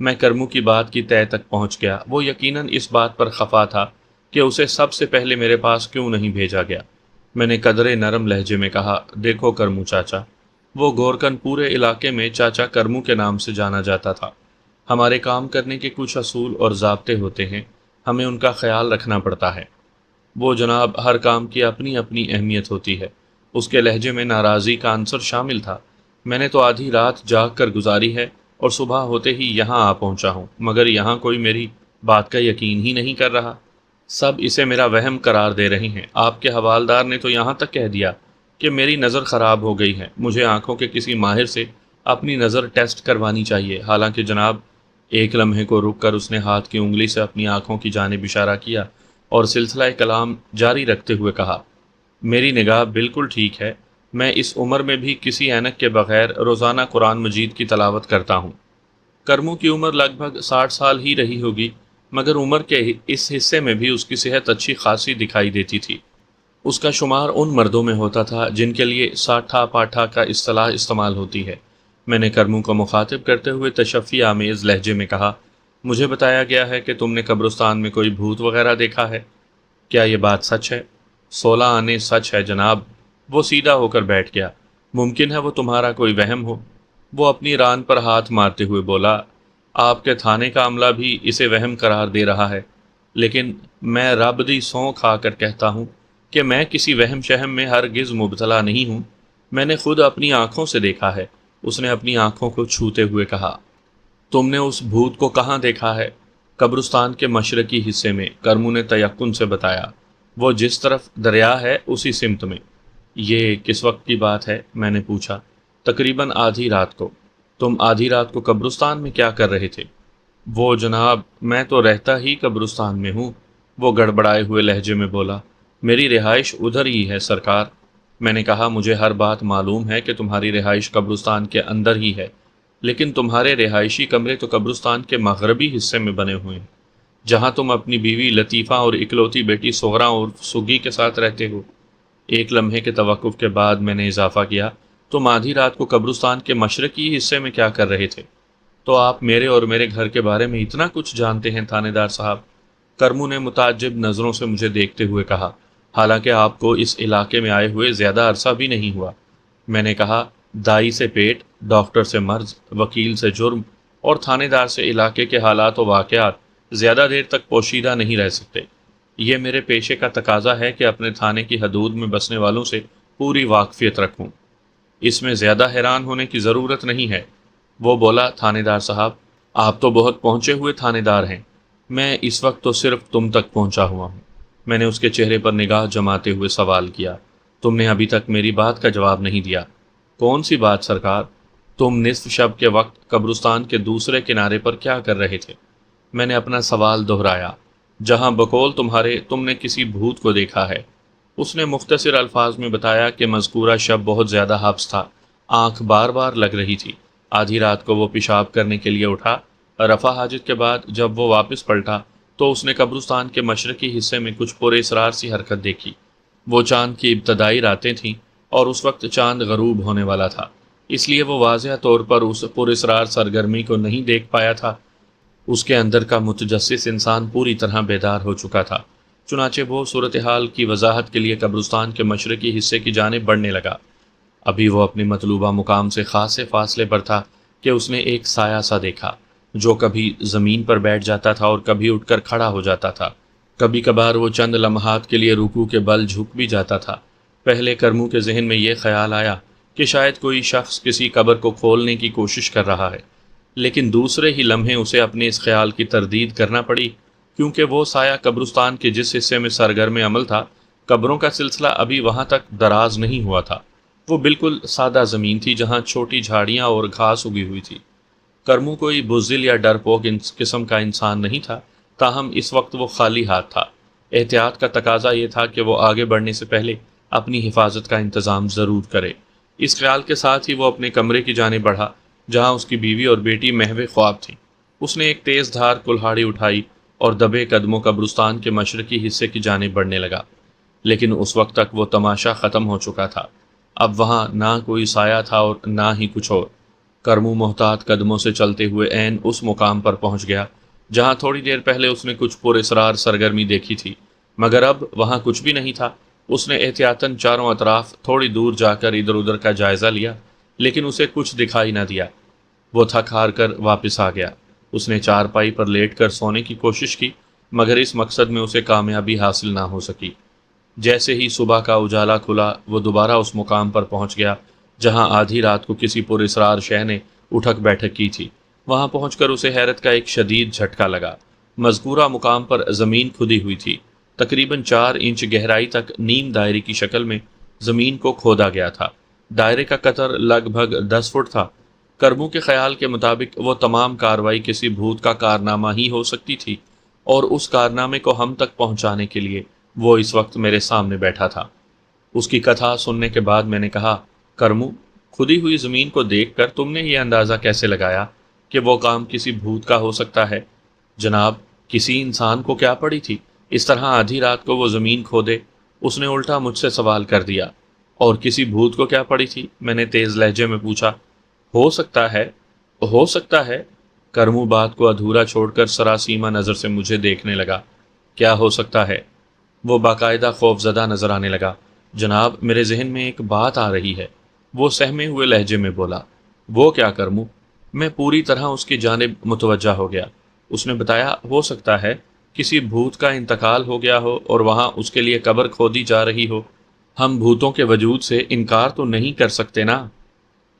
میں کرمو کی بات کی تہہ تک پہنچ گیا۔ وہ یقیناً اس بات پر خفا تھا کہ اسے سب سے پہلے میرے پاس کیوں نہیں بھیجا گیا۔ میں نے قدرے نرم لہجے میں کہا، دیکھو کرمو چاچا، وہ گورکن پورے علاقے میں چاچا کرمو کے نام سے جانا جاتا تھا۔ ہمارے کام کرنے کے کچھ اصول اور ضابطے ہوتے ہیں، ہمیں ان کا خیال رکھنا پڑتا ہے۔ وہ جناب، ہر کام کی اپنی اپنی اہمیت ہوتی ہے۔ اس کے لہجے میں ناراضی کا عنصر شامل تھا۔ میں نے تو آدھی رات جاگ کر گزاری ہے اور صبح ہوتے ہی یہاں آ پہنچا ہوں، مگر یہاں کوئی میری بات کا یقین ہی نہیں کر رہا۔ سب اسے میرا وہم قرار دے رہے ہیں۔ آپ کے حوالدار نے تو یہاں تک کہہ دیا کہ میری نظر خراب ہو گئی ہے، مجھے آنکھوں کے کسی ماہر سے اپنی نظر ٹیسٹ کروانی چاہیے۔ حالانکہ جناب، ایک لمحے کو رک کر اس نے ہاتھ کی انگلی سے اپنی آنکھوں کی جانب اشارہ کیا اور سلسلہ کلام جاری رکھتے ہوئے کہا، میری نگاہ بالکل ٹھیک ہے، میں اس عمر میں بھی کسی اینک کے بغیر روزانہ قرآن مجید کی تلاوت کرتا ہوں۔ کرمو کی عمر لگ بھگ 60 سال ہی رہی ہوگی، مگر عمر کے اس حصے میں بھی اس کی صحت اچھی خاصی دکھائی دیتی تھی۔ اس کا شمار ان مردوں میں ہوتا تھا جن کے لیے ساٹھا پاٹھا کا اصطلاح استعمال ہوتی ہے۔ میں نے کرمو کو مخاطب کرتے ہوئے تشفی آمیز لہجے میں کہا، مجھے بتایا گیا ہے کہ تم نے قبرستان میں کوئی بھوت وغیرہ دیکھا ہے، کیا یہ بات سچ ہے؟ 16 آنے سچ ہے جناب۔ وہ سیدھا ہو کر بیٹھ گیا۔ ممکن ہے وہ تمہارا کوئی وہم ہو؟ وہ اپنی ران پر ہاتھ مارتے ہوئے بولا، آپ کے تھانے کا عملہ بھی اسے وہم قرار دے رہا ہے، لیکن میں رب دی سونہ کھا کر کہتا ہوں کہ میں کسی وہم شہم میں ہرگز مبتلا نہیں ہوں۔ میں نے خود اپنی آنکھوں سے دیکھا ہے۔ اس نے اپنی آنکھوں کو چھوتے ہوئے کہا، تم نے اس بھوت کو کہاں دیکھا ہے؟ قبرستان کے مشرقی حصے میں، کرمو نے تیقن سے بتایا، وہ جس طرف دریا ہے اسی سمت میں۔ یہ کس وقت کی بات ہے؟ میں نے پوچھا۔ تقریباً آدھی رات کو۔ تم آدھی رات کو قبرستان میں کیا کر رہے تھے؟ وہ جناب، میں تو رہتا ہی قبرستان میں ہوں، وہ گڑبڑائے ہوئے لہجے میں بولا، میری رہائش ادھر ہی ہے سرکار۔ میں نے کہا، مجھے ہر بات معلوم ہے کہ تمہاری رہائش قبرستان کے اندر ہی ہے، لیکن تمہارے رہائشی کمرے تو قبرستان کے مغربی حصے میں بنے ہوئے ہیں، جہاں تم اپنی بیوی لطیفہ اور اکلوتی بیٹی سغرا اور سگی کے ساتھ رہتے ہو۔ ایک لمحے کے توقف کے بعد میں نے اضافہ کیا، تم آدھی رات کو قبرستان کے مشرقی حصے میں کیا کر رہے تھے؟ تو آپ میرے اور میرے گھر کے بارے میں اتنا کچھ جانتے ہیں تھانے دار صاحب؟ کرمو نے متعجب نظروں سے مجھے دیکھتے ہوئے کہا، حالانکہ آپ کو اس علاقے میں آئے ہوئے زیادہ عرصہ بھی نہیں ہوا۔ میں نے کہا، دائی سے پیٹ، ڈاکٹر سے مرض، وکیل سے جرم اور تھانے دار سے علاقے کے حالات و واقعات زیادہ دیر تک پوشیدہ نہیں رہ سکتے۔ یہ میرے پیشے کا تقاضا ہے کہ اپنے تھانے کی حدود میں بسنے والوں سے پوری واقفیت رکھوں۔ اس میں زیادہ حیران ہونے کی ضرورت نہیں ہے۔ وہ بولا، تھانے دار صاحب، آپ تو بہت پہنچے ہوئے تھانے دار ہیں، میں اس وقت تو صرف تم تک پہنچا ہوا ہوں۔ میں نے اس کے چہرے پر نگاہ جماتے ہوئے سوال کیا، تم نے ابھی تک میری بات کا جواب نہیں دیا۔ کون سی بات سرکار؟ تم نصف شب کے وقت قبرستان کے دوسرے کنارے پر کیا کر رہے تھے؟ میں نے اپنا سوال دہرایا۔ جہاں بقول تمہارے تم نے کسی بھوت کو دیکھا ہے۔ اس نے مختصر الفاظ میں بتایا کہ مذکورہ شب بہت زیادہ حبس تھا، آنکھ بار بار لگ رہی تھی۔ آدھی رات کو وہ پیشاب کرنے کے لیے اٹھا، رفع حاجت کے بعد جب وہ واپس پلٹا تو اس نے قبرستان کے مشرقی حصے میں کچھ پر اسرار سی حرکت دیکھی۔ وہ چاند کی ابتدائی راتیں تھیں اور اس وقت چاند غروب ہونے والا تھا، اس لیے وہ واضح طور پر اس پر اسرار سرگرمی کو نہیں دیکھ پایا تھا۔ اس کے اندر کا متجسس انسان پوری طرح بیدار ہو چکا تھا، چنانچہ وہ صورتحال کی وضاحت کے لیے قبرستان کے مشرقی حصے کی جانب بڑھنے لگا۔ ابھی وہ اپنے مطلوبہ مقام سے خاصے فاصلے پر تھا کہ اس نے ایک سایہ سا دیکھا، جو کبھی زمین پر بیٹھ جاتا تھا اور کبھی اٹھ کر کھڑا ہو جاتا تھا۔ کبھی کبھار وہ چند لمحات کے لیے رکوع کے بل جھک بھی جاتا تھا۔ پہلے کرمو کے ذہن میں یہ خیال آیا کہ شاید کوئی شخص کسی قبر کو کھولنے کی کوشش کر رہا ہے، لیکن دوسرے ہی لمحے اسے اپنے اس خیال کی تردید کرنا پڑی، کیونکہ وہ سایہ قبرستان کے جس حصے میں سرگرم عمل تھا، قبروں کا سلسلہ ابھی وہاں تک دراز نہیں ہوا تھا۔ وہ بالکل سادہ زمین تھی جہاں چھوٹی جھاڑیاں اور گھاس اگی ہوئی تھی۔ کرمو کوئی بزدل یا ڈرپوک قسم کا انسان نہیں تھا، تاہم اس وقت وہ خالی ہاتھ تھا۔ احتیاط کا تقاضا یہ تھا کہ وہ آگے بڑھنے سے پہلے اپنی حفاظت کا انتظام ضرور کرے۔ اس خیال کے ساتھ ہی وہ اپنے کمرے کی جانب بڑھا جہاں اس کی بیوی اور بیٹی محو خواب تھیں۔ اس نے ایک تیز دھار کلہاڑی اٹھائی اور دبے قدموں قبرستان کے مشرقی حصے کی جانب بڑھنے لگا، لیکن اس وقت تک وہ تماشا ختم ہو چکا تھا۔ اب وہاں نہ کوئی سایہ تھا اور نہ ہی کچھ اور۔ کرمو محتاط قدموں سے چلتے ہوئے عین اس مقام پر پہنچ گیا جہاں تھوڑی دیر پہلے اس نے کچھ پراسرار سرگرمی دیکھی تھی، مگر اب وہاں کچھ بھی نہیں تھا۔ اس نے احتیاطاً چاروں اطراف تھوڑی دور جا کر ادھر ادھر کا جائزہ لیا، لیکن اسے کچھ دکھائی نہ دیا۔ وہ تھک ہار کر واپس آ گیا۔ اس نے چارپائی پر لیٹ کر سونے کی کوشش کی، مگر اس مقصد میں اسے کامیابی حاصل نہ ہو سکی۔ جیسے ہی صبح کا اجالا کھلا، وہ دوبارہ اس مقام پر پہنچ گیا جہاں آدھی رات کو کسی پراسرار شے نے اٹھک بیٹھک کی تھی۔ وہاں پہنچ کر اسے حیرت کا ایک شدید جھٹکا لگا۔ مذکورہ مقام پر زمین کھدی ہوئی تھی۔ تقریباً 4 انچ گہرائی تک نیم دائرے کی شکل میں زمین کو کھودا گیا تھا۔ دائرے کا قطر لگ بھگ 10 فٹ تھا۔ کرمو کے خیال کے مطابق وہ تمام کارروائی کسی بھوت کا کارنامہ ہی ہو سکتی تھی، اور اس کارنامے کو ہم تک پہنچانے کے لیے وہ اس وقت میرے سامنے بیٹھا تھا۔ اس کی کتھا سننے کے بعد میں نے کہا، کرمو، کھدی ہوئی زمین کو دیکھ کر تم نے یہ اندازہ کیسے لگایا کہ وہ کام کسی بھوت کا ہو سکتا ہے؟ جناب، کسی انسان کو کیا پڑی تھی اس طرح آدھی رات کو وہ زمین کھودے؟ اس نے الٹا مجھ سے سوال کر دیا۔ اور کسی بھوت کو کیا پڑی تھی؟ میں نے تیز لہجے میں پوچھا۔ ہو سکتا ہے۔ کرمو بات کو ادھورا چھوڑ کر سراسیمہ نظر سے مجھے دیکھنے لگا۔ کیا ہو سکتا ہے؟ وہ باقاعدہ خوف زدہ نظر آنے لگا۔ جناب، میرے ذہن میں ایک بات آ رہی ہے، وہ سہمے ہوئے لہجے میں بولا۔ وہ کیا کرمو؟ میں پوری طرح اس کی جانب متوجہ ہو گیا۔ اس نے بتایا، ہو سکتا ہے کسی بھوت کا انتقال ہو گیا ہو اور وہاں اس کے لیے قبر کھودی جا رہی ہو۔ ہم بھوتوں کے وجود سے انکار تو نہیں کر سکتے نا۔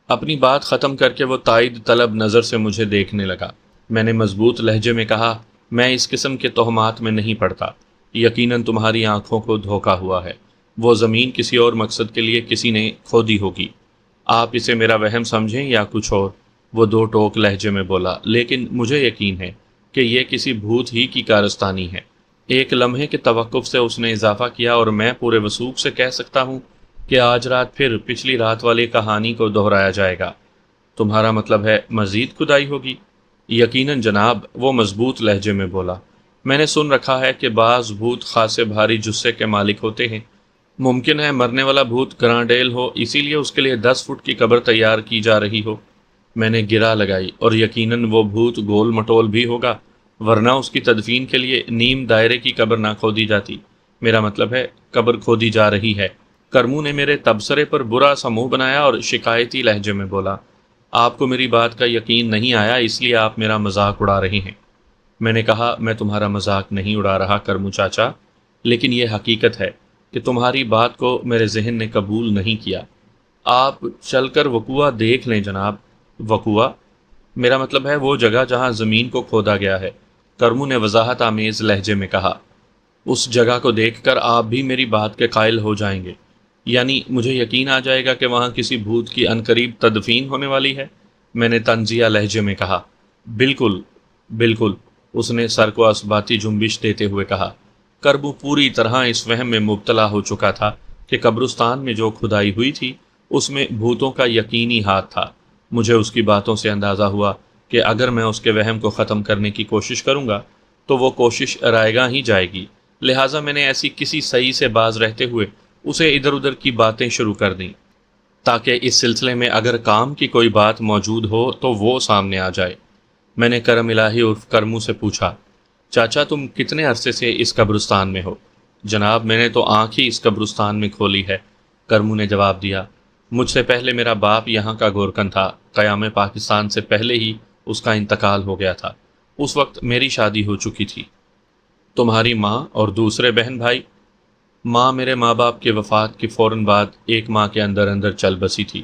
اپنی بات ختم کر کے وہ تائید طلب نظر سے مجھے دیکھنے لگا۔ میں نے مضبوط لہجے میں کہا، میں اس قسم کے توہمات میں نہیں پڑتا۔ یقیناً تمہاری آنکھوں کو دھوکا ہوا ہے۔ وہ زمین کسی اور مقصد کے لیے کسی نے کھودی ہوگی۔ آپ اسے میرا وہم سمجھیں یا کچھ اور، وہ 2 ٹوک لہجے میں بولا، لیکن مجھے یقین ہے کہ یہ کسی بھوت ہی کی کارستانی ہے۔ ایک لمحے کے توقف سے اس نے اضافہ کیا، اور میں پورے وثوق سے کہہ سکتا ہوں کہ آج رات پھر پچھلی رات والی کہانی کو دہرایا جائے گا۔ تمہارا مطلب ہے مزید کھدائی ہوگی؟ یقیناً جناب، وہ مضبوط لہجے میں بولا۔ میں نے سن رکھا ہے کہ بعض بھوت خاصے بھاری جثے کے مالک ہوتے ہیں۔ ممکن ہے مرنے والا بھوت گرانڈیل ہو، اسی لیے اس کے لیے 10 فٹ کی قبر تیار کی جا رہی ہو۔ میں نے گرا لگائی، اور یقیناً وہ بھوت گول مٹول بھی ہوگا، ورنہ اس کی تدفین کے لیے نیم دائرے کی قبر نہ کھودی جاتی۔ میرا مطلب ہے قبر کھودی جا رہی ہے۔ کرمو نے میرے تبصرے پر برا سا منہ بنایا اور شکایتی لہجے میں بولا، آپ کو میری بات کا یقین نہیں آیا، اس لیے آپ میرا مذاق اڑا رہے ہیں۔ میں نے کہا، میں تمہارا مذاق نہیں اڑا رہا کرمو چاچا، لیکن یہ حقیقت ہے کہ تمہاری بات کو میرے ذہن نے قبول نہیں کیا۔ آپ چل کر وقوعہ دیکھ لیں جناب۔ وقوعہ؟ میرا مطلب ہے وہ جگہ جہاں زمین کو کھودا گیا ہے، کرمو نے وضاحت آمیز لہجے میں کہا۔ اس جگہ کو دیکھ کر آپ بھی میری بات کے قائل ہو جائیں گے، یعنی مجھے یقین آ جائے گا کہ وہاں کسی بھوت کی عنقریب تدفین ہونے والی ہے؟ میں نے طنزیہ لہجے میں کہا۔ بالکل بالکل، اس نے سر کو اثباتی جنبش دیتے ہوئے کہا۔ کرمو پوری طرح اس وہم میں مبتلا ہو چکا تھا کہ قبرستان میں جو کھدائی ہوئی تھی اس میں بھوتوں کا یقینی ہاتھ تھا۔ مجھے اس کی باتوں سے اندازہ ہوا کہ اگر میں اس کے وہم کو ختم کرنے کی کوشش کروں گا تو وہ کوشش رائیگاں ہی جائے گی، لہٰذا میں نے ایسی کسی صحیح سے باز رہتے ہوئے اسے ادھر ادھر کی باتیں شروع کر دیں، تاکہ اس سلسلے میں اگر کام کی کوئی بات موجود ہو تو وہ سامنے آ جائے۔ میں نے کرم الہی عرف کرمو سے پوچھا، چاچا تم کتنے عرصے سے اس قبرستان میں ہو؟ جناب، میں نے تو آنکھ ہی اس قبرستان میں کھولی ہے، کرمو نے جواب دیا۔ مجھ سے پہلے میرا باپ یہاں کا گورکن تھا، قیام پاکستان سے پہلے ہی اس کا انتقال ہو گیا تھا۔ اس وقت میری شادی ہو چکی تھی۔ تمہاری ماں اور دوسرے بہن بھائی؟ ماں میرے ماں باپ کے وفات کے فوراً بعد 1 ماہ کے اندر اندر چل بسی تھی،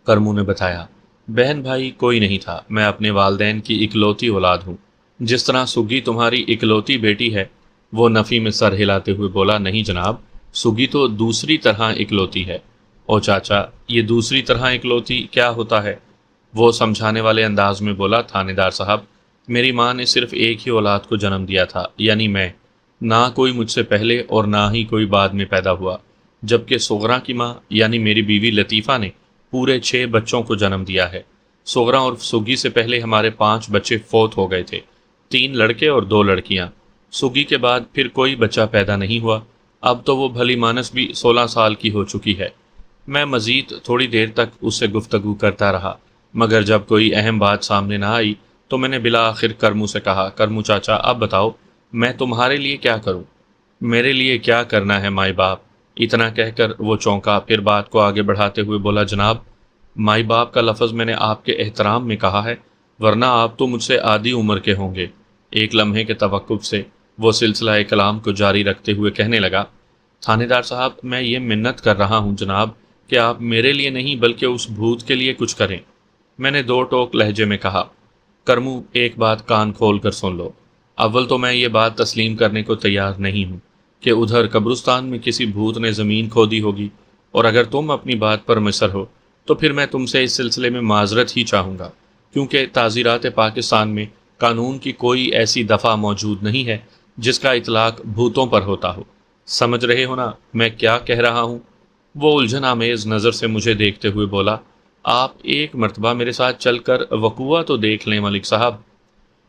کرمو نے بتایا۔ بہن بھائی کوئی نہیں تھا، میں اپنے والدین کی اکلوتی اولاد ہوں۔ جس طرح سگی تمہاری اکلوتی بیٹی ہے، وہ نفی میں سر ہلاتے ہوئے بولا، نہیں جناب، سگی تو دوسری طرح اکلوتی ہے۔ او چاچا، یہ دوسری طرح اکلوتی کیا ہوتا ہے؟ وہ سمجھانے والے انداز میں بولا، تھانے دار صاحب، میری ماں نے صرف ایک ہی اولاد کو جنم دیا تھا، یعنی میں۔ نہ کوئی مجھ سے پہلے اور نہ ہی کوئی بعد میں پیدا ہوا، جبکہ صغرا کی ماں یعنی میری بیوی لطیفہ نے پورے 6 بچوں کو جنم دیا ہے۔ صغرا اور سگی سے پہلے ہمارے 5 بچے فوت ہو گئے تھے، 3 لڑکے اور 2 لڑکیاں۔ سگی کے بعد پھر کوئی بچہ پیدا نہیں ہوا۔ اب تو وہ بھلی مانس بھی 16 سال کی ہو چکی ہے۔ میں مزید تھوڑی دیر تک اس سے گفتگو کرتا رہا، مگر جب کوئی اہم بات سامنے نہ آئی تو میں نے بالآخر کرمو سے کہا، کرمو چاچا اب بتاؤ میں تمہارے لیے کیا کروں؟ میرے لیے کیا کرنا ہے مائی باپ؟ اتنا کہہ کر وہ چونکا، پھر بات کو آگے بڑھاتے ہوئے بولا، جناب مائی باپ کا لفظ میں نے آپ کے احترام میں کہا ہے، ورنہ آپ تو مجھ سے آدھی عمر کے ہوں گے۔ ایک لمحے کے توقف سے وہ سلسلہ کلام کو جاری رکھتے ہوئے کہنے لگا، تھانے دار صاحب میں یہ منت کر رہا ہوں جناب کہ آپ میرے لیے نہیں بلکہ اس بھوت کے لیے کچھ کریں۔ میں نے دو ٹوک لہجے میں کہا، کرمو ایک بات کان کھول کر سن لو، اول تو میں یہ بات تسلیم کرنے کو تیار نہیں ہوں کہ ادھر قبرستان میں کسی بھوت نے زمین کھودی ہوگی، اور اگر تم اپنی بات پر مصر ہو تو پھر میں تم سے اس سلسلے میں معذرت ہی چاہوں گا، کیونکہ تعزیرات پاکستان میں قانون کی کوئی ایسی دفعہ موجود نہیں ہے جس کا اطلاق بھوتوں پر ہوتا ہو۔ سمجھ رہے ہو نا میں کیا کہہ رہا ہوں؟ وہ الجھن آمیز نظر سے مجھے دیکھتے ہوئے بولا، آپ ایک مرتبہ میرے ساتھ چل کر وقوعہ تو دیکھ لیں ملک صاحب۔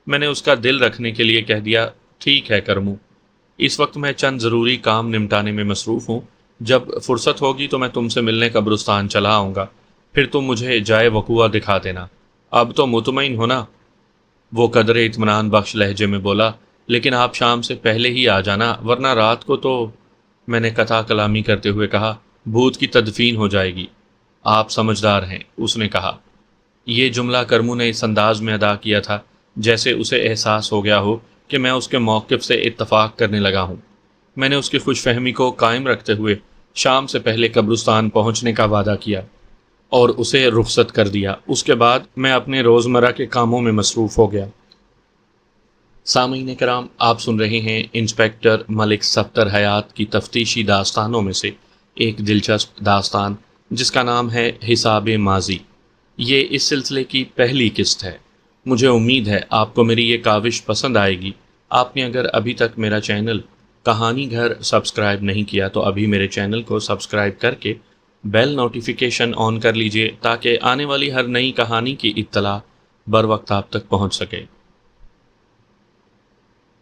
میں نے اس کا دل رکھنے کے لیے کہہ دیا، ٹھیک ہے کرمو، اس وقت میں چند ضروری کام نمٹانے میں مصروف ہوں، جب فرصت ہوگی تو میں تم سے ملنے قبرستان چلا آؤں گا، پھر تم مجھے جائے وقوعہ دکھا دینا۔ اب تو مطمئن ہونا؟ وہ قدر اطمینان بخش لہجے میں بولا، لیکن آپ شام سے پہلے ہی آ جانا ورنہ رات کو تو… میں نے قطع کلامی کرتے ہوئے کہا، بھوت کی تدفین ہو جائے گی۔ آپ سمجھدار ہیں، اس نے کہا۔ یہ جملہ کرمو نے اس انداز میں ادا کیا تھا جیسے اسے احساس ہو گیا ہو کہ میں اس کے موقف سے اتفاق کرنے لگا ہوں۔ میں نے اس کی خوش فہمی کو قائم رکھتے ہوئے شام سے پہلے قبرستان پہنچنے کا وعدہ کیا اور اسے رخصت کر دیا۔ اس کے بعد میں اپنے روزمرہ کے کاموں میں مصروف ہو گیا۔ سامعین کرام، آپ سن رہے ہیں انسپیکٹر ملک صفدر حیات کی تفتیشی داستانوں میں سے ایک دلچسپ داستان جس کا نام ہے حساب ماضی۔ یہ اس سلسلے کی پہلی قسط ہے۔ مجھے امید ہے آپ کو میری یہ کاوش پسند آئے گی۔ آپ نے اگر ابھی تک میرا چینل کہانی گھر سبسکرائب نہیں کیا تو ابھی میرے چینل کو سبسکرائب کر کے بیل نوٹیفیکیشن آن کر لیجئے تاکہ آنے والی ہر نئی کہانی کی اطلاع بر وقت آپ تک پہنچ سکے۔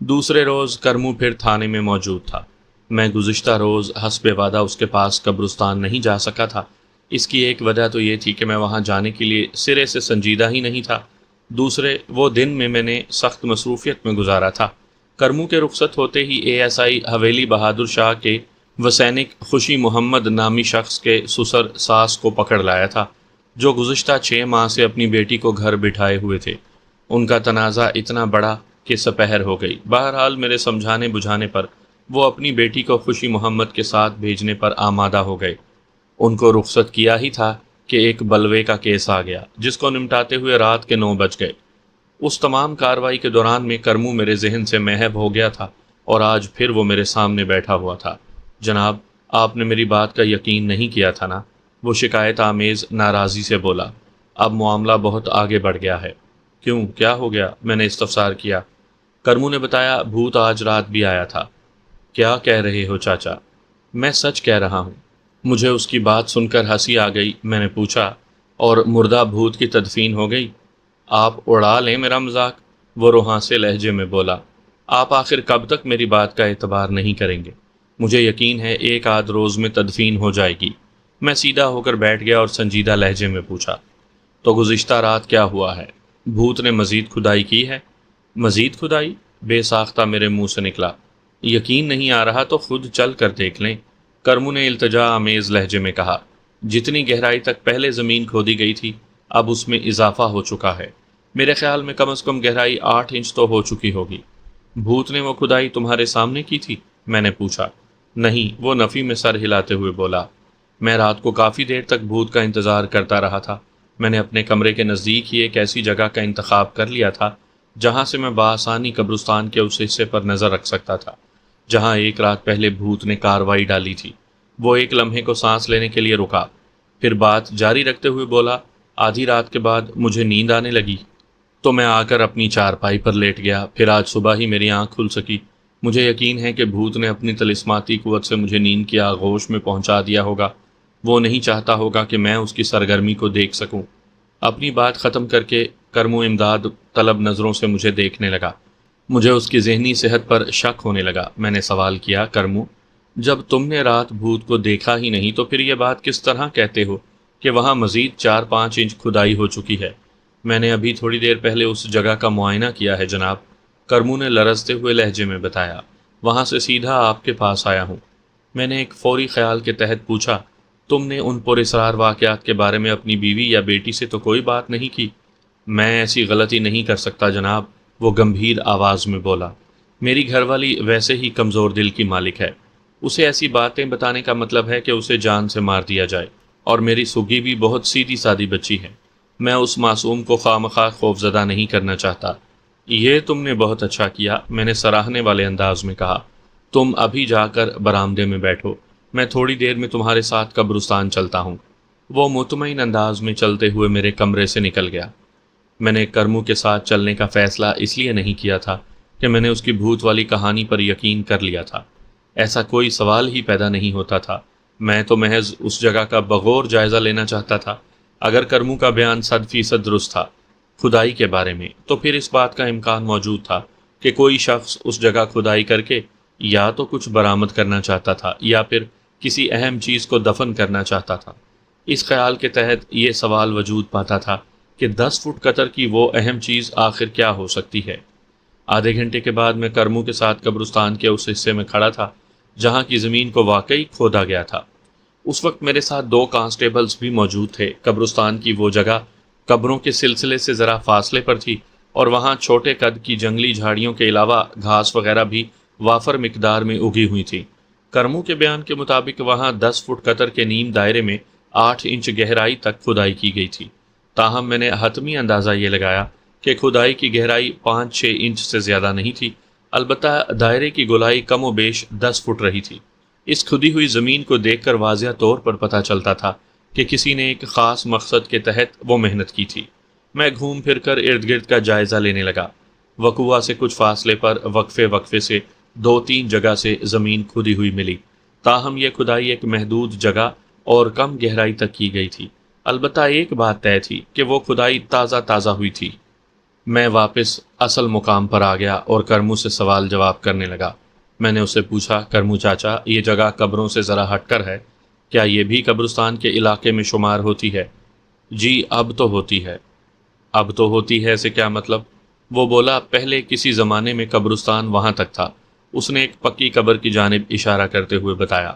دوسرے روز کرمو پھر تھانے میں موجود تھا۔ میں گزشتہ روز حسب وعدہ اس کے پاس قبرستان نہیں جا سکا تھا۔ اس کی ایک وجہ تو یہ تھی کہ میں وہاں جانے کے لیے سرے سے سنجیدہ ہی نہیں تھا۔ دوسرے، وہ دن میں نے سخت مصروفیت میں گزارا تھا۔ کرمو کے رخصت ہوتے ہی ASI حویلی بہادر شاہ کے وسینک خوشی محمد نامی شخص کے سسر ساس کو پکڑ لایا تھا، جو گزشتہ 6 ماہ سے اپنی بیٹی کو گھر بٹھائے ہوئے تھے۔ ان کا تنازع اتنا بڑا کہ سپہر ہو گئی۔ بہرحال میرے سمجھانے بجھانے پر وہ اپنی بیٹی کو خوشی محمد کے ساتھ بھیجنے پر آمادہ ہو گئے۔ ان کو رخصت کیا ہی تھا کہ ایک بلوے کا کیس آ گیا، جس کو نمٹاتے ہوئے رات کے 9 بج گئے۔ اس تمام کارروائی کے دوران میں کرمو میرے ذہن سے محو ہو گیا تھا اور آج پھر وہ میرے سامنے بیٹھا ہوا تھا۔ جناب، آپ نے میری بات کا یقین نہیں کیا تھا نا؟ وہ شکایت آمیز ناراضی سے بولا۔ اب معاملہ بہت آگے بڑھ گیا ہے۔ کیوں، کیا ہو گیا؟ میں نے استفسار کیا۔ کرمو نے بتایا، بھوت آج رات بھی آیا تھا۔ کیا کہہ رہے ہو چاچا؟ میں سچ کہہ رہا ہوں۔ مجھے اس کی بات سن کر ہنسی آ گئی۔ میں نے پوچھا، اور مردہ بھوت کی تدفین ہو گئی؟ آپ اڑا لیں میرا مذاق، وہ روحاں لہجے میں بولا۔ آپ آخر کب تک میری بات کا اعتبار نہیں کریں گے؟ مجھے یقین ہے ایک آدھ روز میں تدفین ہو جائے گی۔ میں سیدھا ہو کر بیٹھ گیا اور سنجیدہ لہجے میں پوچھا، تو گزشتہ رات کیا ہوا ہے؟ بھوت نے مزید کھدائی کی ہے؟ مزید کھدائی؟ بے ساختہ میرے منہ سے نکلا۔ یقین نہیں آ رہا تو خود چل کر دیکھ لیں، کرمو نے التجا آمیز لہجے میں کہا۔ جتنی گہرائی تک پہلے زمین کھودی گئی تھی اب اس میں اضافہ ہو چکا ہے۔ میرے خیال میں کم از کم گہرائی 8 انچ تو ہو چکی ہوگی۔ بھوت نے وہ کھدائی تمہارے سامنے کی تھی؟ میں نے پوچھا۔ نہیں، وہ نفی میں سر ہلاتے ہوئے بولا۔ میں رات کو کافی دیر تک بھوت کا انتظار کرتا رہا تھا۔ میں نے اپنے کمرے کے نزدیک ہی ایک ایسی جگہ کا انتخاب کر لیا تھا جہاں سے میں بآسانی قبرستان کے اس حصے پر نظر رکھ سکتا تھا جہاں ایک رات پہلے بھوت نے کاروائی ڈالی تھی۔ وہ ایک لمحے کو سانس لینے کے لیے رکا، پھر بات جاری رکھتے ہوئے بولا، آدھی رات کے بعد مجھے نیند آنے لگی تو میں آ کر اپنی چارپائی پر لیٹ گیا۔ پھر آج صبح ہی میری آنکھ کھل سکی۔ مجھے یقین ہے کہ بھوت نے اپنی طلسماتی قوت سے مجھے نیند کی آغوش میں پہنچا دیا ہوگا۔ وہ نہیں چاہتا ہوگا کہ میں اس کی سرگرمی کو دیکھ سکوں۔ اپنی بات ختم کر کے کرمو امداد طلب نظروں سے مجھے دیکھنے لگا۔ مجھے اس کی ذہنی صحت پر شک ہونے لگا۔ میں نے سوال کیا، کرمو، جب تم نے رات بھوت کو دیکھا ہی نہیں تو پھر یہ بات کس طرح کہتے ہو کہ وہاں مزید 4-5 انچ کھدائی ہو چکی ہے۔ میں نے ابھی تھوڑی دیر پہلے اس جگہ کا معائنہ کیا ہے جناب، کرمو نے لرزتے ہوئے لہجے میں بتایا۔ وہاں سے سیدھا آپ کے پاس آیا ہوں۔ میں نے ایک فوری خیال کے تحت پوچھا، تم نے ان پر اسرار واقعات کے بارے میں اپنی بیوی یا بیٹی سے تو کوئی بات نہیں کی؟ میں ایسی غلطی نہیں کر سکتا جناب، وہ گمبھیر آواز میں بولا۔ میری گھر والی ویسے ہی کمزور دل کی مالک ہے، اسے ایسی باتیں بتانے کا مطلب ہے کہ اسے جان سے مار دیا جائے، اور میری سگی بھی بہت سیدھی سادی بچی ہے، میں اس معصوم کو خواہ خوفزدہ نہیں کرنا چاہتا۔ یہ تم نے بہت اچھا کیا، میں نے سراہنے والے انداز میں کہا۔ تم ابھی جا کر برآمدے میں بیٹھو، میں تھوڑی دیر میں تمہارے ساتھ قبرستان چلتا ہوں۔ وہ مطمئن انداز میں چلتے ہوئے میرے کمرے سے نکل گیا۔ میں نے کرمو کے ساتھ چلنے کا فیصلہ اس لیے نہیں کیا تھا کہ میں نے اس کی بھوت والی کہانی پر یقین کر لیا تھا، ایسا کوئی سوال ہی پیدا نہیں ہوتا تھا۔ میں تو محض اس جگہ کا بغور جائزہ لینا چاہتا تھا۔ اگر کرمو کا بیان 100% درست تھا کھدائی کے بارے میں، تو پھر اس بات کا امکان موجود تھا کہ کوئی شخص اس جگہ کھدائی کر کے یا تو کچھ برآمد کرنا چاہتا تھا یا پھر کسی اہم چیز کو دفن کرنا چاہتا تھا۔ اس خیال کے تحت یہ سوال وجود پاتا تھا کہ 10 فٹ قطر کی وہ اہم چیز آخر کیا ہو سکتی ہے۔ آدھے گھنٹے کے بعد میں کرمو کے ساتھ قبرستان کے اس حصے میں کھڑا تھا جہاں کی زمین کو واقعی کھودا گیا تھا۔ اس وقت میرے ساتھ 2 کانسٹیبلز بھی موجود تھے۔ قبرستان کی وہ جگہ قبروں کے سلسلے سے ذرا فاصلے پر تھی، اور وہاں چھوٹے قد کی جنگلی جھاڑیوں کے علاوہ گھاس وغیرہ بھی وافر مقدار میں اگی ہوئی تھی۔ کرمو کے بیان کے مطابق وہاں 10 فٹ قطر کے نیم دائرے میں 8 انچ گہرائی تک کھدائی کی گئی تھی۔ تاہم میں نے حتمی اندازہ یہ لگایا کہ کھدائی کی گہرائی 5-6 انچ سے زیادہ نہیں تھی، البتہ دائرے کی گولائی کم و بیش 10 فٹ رہی تھی۔ اس کھدی ہوئی زمین کو دیکھ کر واضح طور پر پتہ چلتا تھا کہ کسی نے ایک خاص مقصد کے تحت وہ محنت کی تھی۔ میں گھوم پھر کر ارد گرد کا جائزہ لینے لگا۔ وقوع سے کچھ فاصلے پر وقفے سے 2-3 جگہ سے زمین کھدی ہوئی ملی، تاہم یہ کھدائی ایک محدود جگہ اور کم گہرائی تک کی گئی تھی۔ البتہ ایک بات طے تھی کہ وہ کھدائی تازہ ہوئی تھی۔ میں واپس اصل مقام پر آ گیا اور کرمو سے سوال جواب کرنے لگا۔ میں نے اسے پوچھا، کرمو چاچا، یہ جگہ قبروں سے ذرا ہٹ کر ہے، کیا یہ بھی قبرستان کے علاقے میں شمار ہوتی ہے؟ جی اب تو ہوتی ہے۔ اب تو ہوتی ہے سے کیا مطلب؟ وہ بولا، پہلے کسی زمانے میں قبرستان وہاں تک تھا۔ اس نے ایک پکی قبر کی جانب اشارہ کرتے ہوئے بتایا۔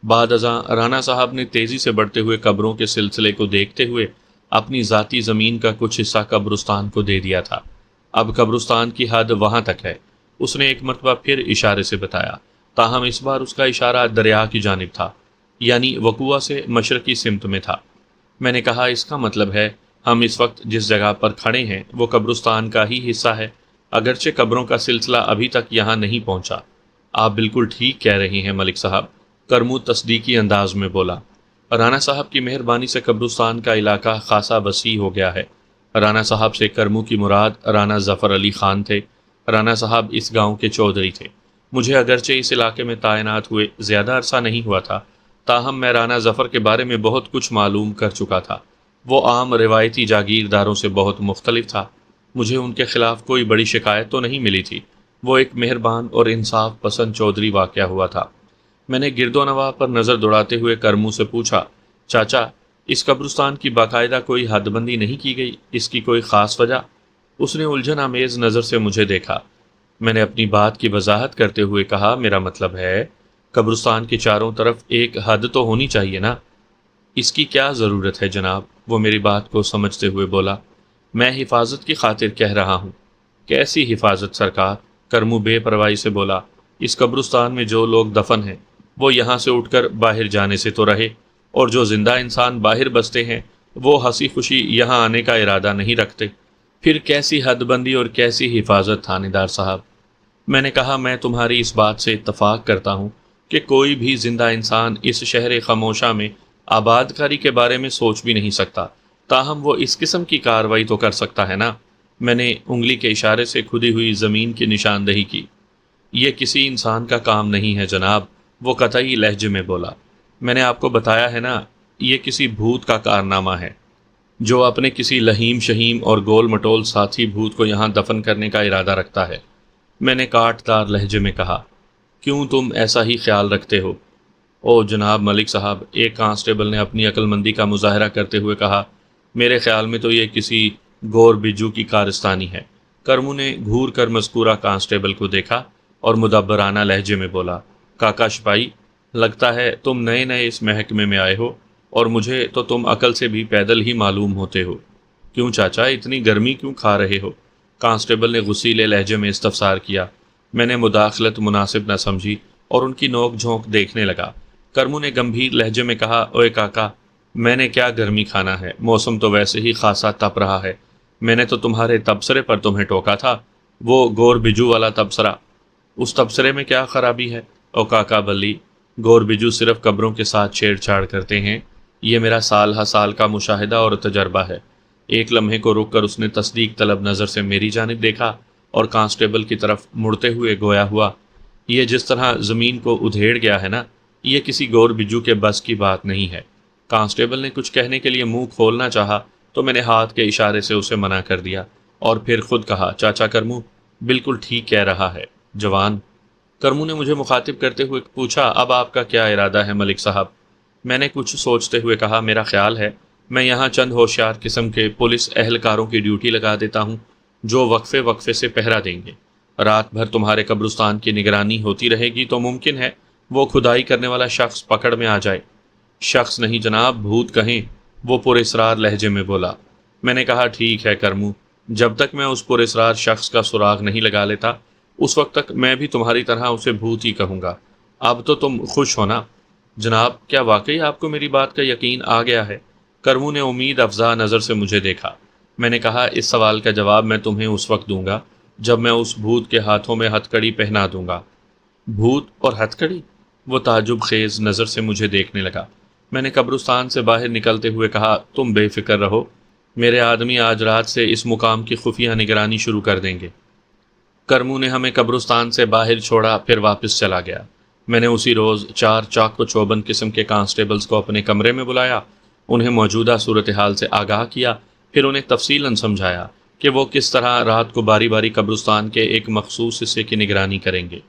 بعد ازاں رانا صاحب نے تیزی سے بڑھتے ہوئے قبروں کے سلسلے کو دیکھتے ہوئے اپنی ذاتی زمین کا کچھ حصہ قبرستان کو دے دیا تھا۔ اب قبرستان کی حد وہاں تک ہے، اس نے ایک مرتبہ پھر اشارے سے بتایا، تاہم اس بار اس کا اشارہ دریا کی جانب تھا، یعنی وقوع سے مشرقی سمت میں تھا۔ میں نے کہا، اس کا مطلب ہے ہم اس وقت جس جگہ پر کھڑے ہیں وہ قبرستان کا ہی حصہ ہے، اگرچہ قبروں کا سلسلہ ابھی تک یہاں نہیں پہنچا۔ آپ بالکل ٹھیک کہہ رہی ہیں ملک صاحب، کرمو تصدیقی انداز میں بولا۔ رانا صاحب کی مہربانی سے قبرستان کا علاقہ خاصا وسیع ہو گیا ہے۔ رانا صاحب سے کرمو کی مراد رانا ظفر علی خان تھے۔ رانا صاحب اس گاؤں کے چودھری تھے۔ مجھے اگرچہ اس علاقے میں تعینات ہوئے زیادہ عرصہ نہیں ہوا تھا، تاہم میں رانا ظفر کے بارے میں بہت کچھ معلوم کر چکا تھا۔ وہ عام روایتی جاگیرداروں سے بہت مختلف تھا۔ مجھے ان کے خلاف کوئی بڑی شکایت تو نہیں ملی تھی۔ وہ ایک مہربان اور انصاف پسند چودھری واقع ہوا تھا۔ میں نے گرد و نواح پر نظر دوڑاتے ہوئے کرمو سے پوچھا، چاچا، اس قبرستان کی باقاعدہ کوئی حد بندی نہیں کی گئی؟ اس کی کوئی خاص وجہ؟ اس نے الجھن آمیز نظر سے مجھے دیکھا۔ میں نے اپنی بات کی وضاحت کرتے ہوئے کہا، میرا مطلب ہے قبرستان کے چاروں طرف ایک حد تو ہونی چاہیے نا۔ اس کی کیا ضرورت ہے جناب؟ وہ میری بات کو سمجھتے ہوئے بولا، میں حفاظت کی خاطر کہہ رہا ہوں۔ کیسی حفاظت سرکار؟ کرمو بے پرواہی سے بولا، اس قبرستان میں جو لوگ دفن ہیں وہ یہاں سے اٹھ کر باہر جانے سے تو رہے، اور جو زندہ انسان باہر بستے ہیں وہ ہنسی خوشی یہاں آنے کا ارادہ نہیں رکھتے۔ پھر کیسی حد بندی اور کیسی حفاظت تھانے دار صاحب؟ میں نے کہا، میں تمہاری اس بات سے اتفاق کرتا ہوں کہ کوئی بھی زندہ انسان اس شہر خاموشہ میں آباد کاری کے بارے میں سوچ بھی نہیں سکتا، تاہم وہ اس قسم کی کارروائی تو کر سکتا ہے نا۔ میں نے انگلی کے اشارے سے کھدی ہوئی زمین کی نشاندہی کی۔ یہ کسی انسان کا کام نہیں ہے جناب، وہ قطعی لہجے میں بولا۔ میں نے آپ کو بتایا ہے نا، یہ کسی بھوت کا کارنامہ ہے جو اپنے کسی لہیم شہیم اور گول مٹول ساتھی بھوت کو یہاں دفن کرنے کا ارادہ رکھتا ہے۔ میں نے کاٹ دار لہجے میں کہا، کیوں تم ایسا ہی خیال رکھتے ہو؟ او جناب ملک صاحب، ایک کانسٹیبل نے اپنی عقل مندی کا مظاہرہ کرتے ہوئے کہا، میرے خیال میں تو یہ کسی گور بجو کی کارستانی ہے۔ کرمو نے گھور کر مذکورہ کانسٹیبل کو دیکھا اور مدبرانہ لہجے میں بولا، کاکا سپاہی، لگتا ہے تم نئے نئے اس محکمے میں آئے ہو، اور مجھے تو تم عقل سے بھی پیدل ہی معلوم ہوتے ہو۔ کیوں چاچا، اتنی گرمی کیوں کھا رہے ہو؟ کانسٹیبل نے غصیلے لہجے میں استفسار کیا۔ میں نے مداخلت مناسب نہ سمجھی اور ان کی نوک جھونک دیکھنے لگا۔ کرمو نے گمبھیر لہجے میں کہا، اوے کاکا، میں نے کیا گرمی کھانا ہے، موسم تو ویسے ہی خاصا تپ رہا ہے۔ میں نے تو تمہارے تبصرے پر تمہیں ٹوکا تھا، وہ گور بجو والا تبصرہ۔ اس تبصرے میں کیا خرابی ہے؟ او کاکا بلی، گور بجو صرف قبروں کے ساتھ چھیڑ چھاڑ کرتے ہیں، یہ میرا سال ہا سال کا مشاہدہ اور تجربہ ہے۔ ایک لمحے کو رک کر اس نے تصدیق طلب نظر سے میری جانب دیکھا اور کانسٹیبل کی طرف مڑتے ہوئے گویا ہوا، یہ جس طرح زمین کو ادھیڑ گیا ہے نا، یہ کسی گور بجو کے بس کی بات نہیں ہے۔ کانسٹیبل نے کچھ کہنے کے لیے منہ کھولنا چاہا تو میں نے ہاتھ کے اشارے سے اسے منع کر دیا اور پھر خود کہا، چاچا کرمو بالکل ٹھیک کہہ رہا ہے جوان۔ کرمو نے مجھے مخاطب کرتے ہوئے پوچھا، اب آپ کا کیا ارادہ ہے ملک صاحب؟ میں نے کچھ سوچتے ہوئے کہا، میرا خیال ہے میں یہاں چند ہوشیار قسم کے پولیس اہلکاروں کی ڈیوٹی لگا دیتا ہوں جو وقفے وقفے سے پہرا دیں گے۔ رات بھر تمہارے قبرستان کی نگرانی ہوتی رہے گی تو ممکن ہے وہ کھدائی کرنے والا شخص پکڑ میں آ جائے۔ شخص نہیں جناب، بھوت کہیں، وہ پراسرار لہجے میں بولا۔ میں نے کہا، ٹھیک ہے کرمو، جب تک میں اس پراسرار شخص کا سراغ نہیں لگا لیتا اس وقت تک میں بھی تمہاری طرح اسے بھوت ہی کہوں گا۔ اب تو تم خوش ہونا جناب، کیا واقعی آپ کو میری بات کا یقین آ گیا ہے؟ کرمو نے امید افزا نظر سے مجھے دیکھا۔ میں نے کہا، اس سوال کا جواب میں تمہیں اس وقت دوں گا جب میں اس بھوت کے ہاتھوں میں ہتھ کڑی پہنا دوں گا۔ بھوت اور ہتھ کڑی؟ وہ تعجب خیز نظر سے مجھے دیکھنے لگا۔ میں نے قبرستان سے باہر نکلتے ہوئے کہا، تم بے فکر رہو، میرے آدمی آج رات سے اس مقام کی خفیہ نگرانی شروع کر دیں گے۔ کرمو نے ہمیں قبرستان سے باہر چھوڑا، پھر واپس چلا گیا۔ میں نے اسی روز 4 چاق و چوبند قسم کے کانسٹیبلز کو اپنے کمرے میں بلایا، انہیں موجودہ صورتحال سے آگاہ کیا، پھر انہیں تفصیلاً سمجھایا کہ وہ کس طرح رات کو باری باری قبرستان کے ایک مخصوص حصے کی نگرانی کریں گے۔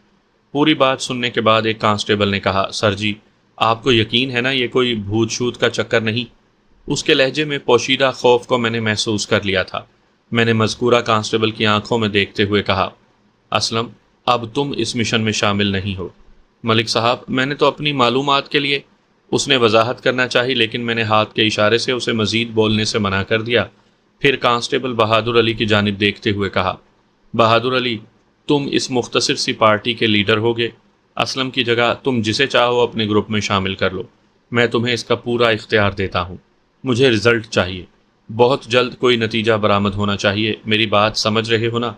پوری بات سننے کے بعد ایک کانسٹیبل نے کہا، سر جی، آپ کو یقین ہے نا یہ کوئی بھوت شوت کا چکر نہیں؟ اس کے لہجے میں پوشیدہ خوف کو میں نے محسوس کر لیا تھا۔ میں نے مذکورہ کانسٹیبل کی آنکھوں میں دیکھتے ہوئے کہا، اسلم، اب تم اس مشن میں شامل نہیں ہو۔ ملک صاحب، میں نے تو اپنی معلومات کے لیے، اس نے وضاحت کرنا چاہی لیکن میں نے ہاتھ کے اشارے سے اسے مزید بولنے سے منع کر دیا۔ پھر کانسٹیبل بہادر علی کی جانب دیکھتے ہوئے کہا، بہادر علی، تم اس مختصر سی پارٹی کے لیڈر ہوگے، اسلم کی جگہ تم جسے چاہو اپنے گروپ میں شامل کر لو، میں تمہیں اس کا پورا اختیار دیتا ہوں۔ مجھے رزلٹ چاہیے، بہت جلد کوئی نتیجہ برآمد ہونا چاہیے، میری بات سمجھ رہے ہو نا؟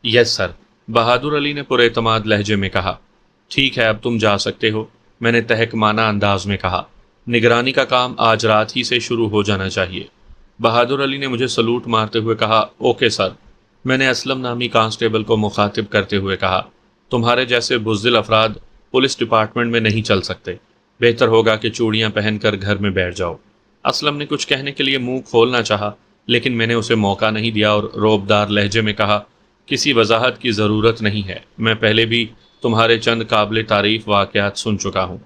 یس سر، بہادر علی نے پر اعتماد لہجے میں کہا۔ ٹھیک ہے، اب تم جا سکتے ہو، میں نے تحکمانہ انداز میں کہا۔ نگرانی کا کام آج رات ہی سے شروع ہو جانا چاہیے۔ بہادر علی نے مجھے سلوٹ مارتے ہوئے کہا، اوکے سر۔ میں نے اسلم نامی کانسٹیبل کو مخاطب کرتے ہوئے کہا، تمہارے جیسے بزدل افراد پولیس ڈپارٹمنٹ میں نہیں چل سکتے، بہتر ہوگا کہ چوڑیاں پہن کر گھر میں بیٹھ جاؤ۔ اسلم نے کچھ کہنے کے لیے منہ کھولنا چاہا لیکن میں نے اسے موقع نہیں دیا اور روبدار لہجے میں کہا، کسی وضاحت کی ضرورت نہیں ہے، میں پہلے بھی تمہارے چند قابل تعریف واقعات سن چکا ہوں۔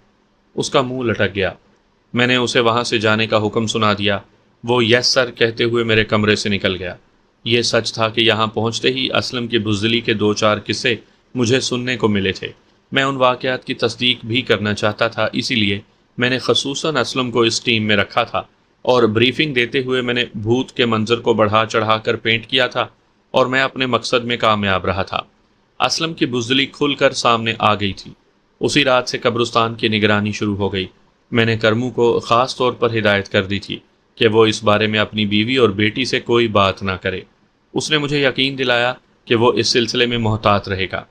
اس کا منہ لٹک گیا۔ میں نے اسے وہاں سے جانے کا حکم سنا دیا۔ وہ یس سر کہتے ہوئے میرے کمرے سے نکل گیا۔ یہ سچ تھا کہ یہاں پہنچتے ہی اسلم کی بزدلی کے 2-4 قصے مجھے سننے کو ملے تھے۔ میں ان واقعات کی تصدیق بھی کرنا چاہتا تھا، اسی لیے میں نے خصوصاً اسلم کو اس ٹیم میں رکھا تھا اور بریفنگ دیتے ہوئے میں نے بھوت کے منظر کو بڑھا چڑھا کر پینٹ کیا تھا اور میں اپنے مقصد میں کامیاب رہا تھا۔ اسلم کی بزدلی کھل کر سامنے آ گئی تھی۔ اسی رات سے قبرستان کی نگرانی شروع ہو گئی۔ میں نے کرمو کو خاص طور پر ہدایت کر دی تھی کہ وہ اس بارے میں اپنی بیوی اور بیٹی سے کوئی بات نہ کرے۔ اس نے مجھے یقین دلایا کہ وہ اس سلسلے میں محتاط رہے گا۔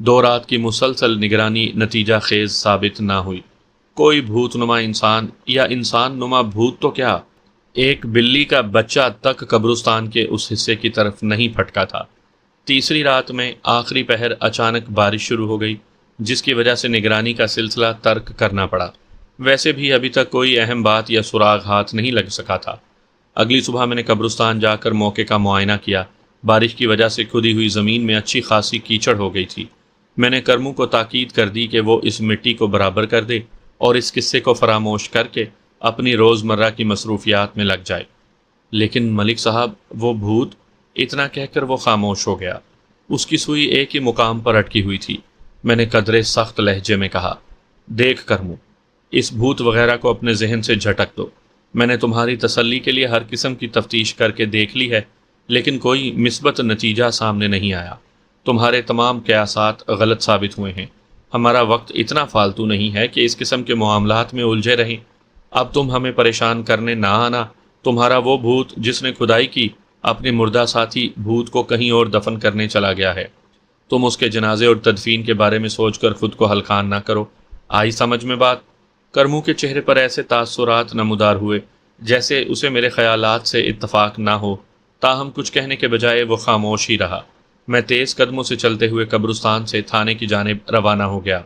2 رات کی مسلسل نگرانی نتیجہ خیز ثابت نہ ہوئی۔ کوئی بھوت نما انسان یا انسان نما بھوت تو کیا، ایک بلی کا بچہ تک قبرستان کے اس حصے کی طرف نہیں پھٹکا تھا۔ تیسری رات میں آخری پہر اچانک بارش شروع ہو گئی جس کی وجہ سے نگرانی کا سلسلہ ترک کرنا پڑا۔ ویسے بھی ابھی تک کوئی اہم بات یا سراغ ہاتھ نہیں لگ سکا تھا۔ اگلی صبح میں نے قبرستان جا کر موقع کا معائنہ کیا۔ بارش کی وجہ سے کھدی ہوئی زمین میں اچھی خاصی کیچڑ ہو گئی تھی۔ میں نے کرمو کو تاکید کر دی کہ وہ اس مٹی کو برابر کر دے اور اس قصے کو فراموش کر کے اپنی روزمرہ کی مصروفیات میں لگ جائے۔ لیکن ملک صاحب، وہ بھوت، اتنا کہہ کر وہ خاموش ہو گیا۔ اس کی سوئی ایک ہی مقام پر اٹکی ہوئی تھی۔ میں نے قدرے سخت لہجے میں کہا، دیکھ کرمو، اس بھوت وغیرہ کو اپنے ذہن سے جھٹک دو۔ میں نے تمہاری تسلی کے لیے ہر قسم کی تفتیش کر کے دیکھ لی ہے، لیکن کوئی مثبت نتیجہ سامنے نہیں آیا۔ تمہارے تمام قیاسات غلط ثابت ہوئے ہیں۔ ہمارا وقت اتنا فالتو نہیں ہے کہ اس قسم کے معاملات میں الجھے رہیں۔ اب تم ہمیں پریشان کرنے نہ آنا۔ تمہارا وہ بھوت جس نے کھدائی کی، اپنے مردہ ساتھی بھوت کو کہیں اور دفن کرنے چلا گیا ہے۔ تم اس کے جنازے اور تدفین کے بارے میں سوچ کر خود کو ہلکان نہ کرو۔ آئی سمجھ میں بات؟ کرمو کے چہرے پر ایسے تاثرات نمودار ہوئے جیسے اسے میرے خیالات سے اتفاق نہ ہو، تاہم کچھ کہنے کے بجائے وہ خاموش ہی رہا۔ میں تیز قدموں سے چلتے ہوئے قبرستان سے تھانے کی جانب روانہ ہو گیا۔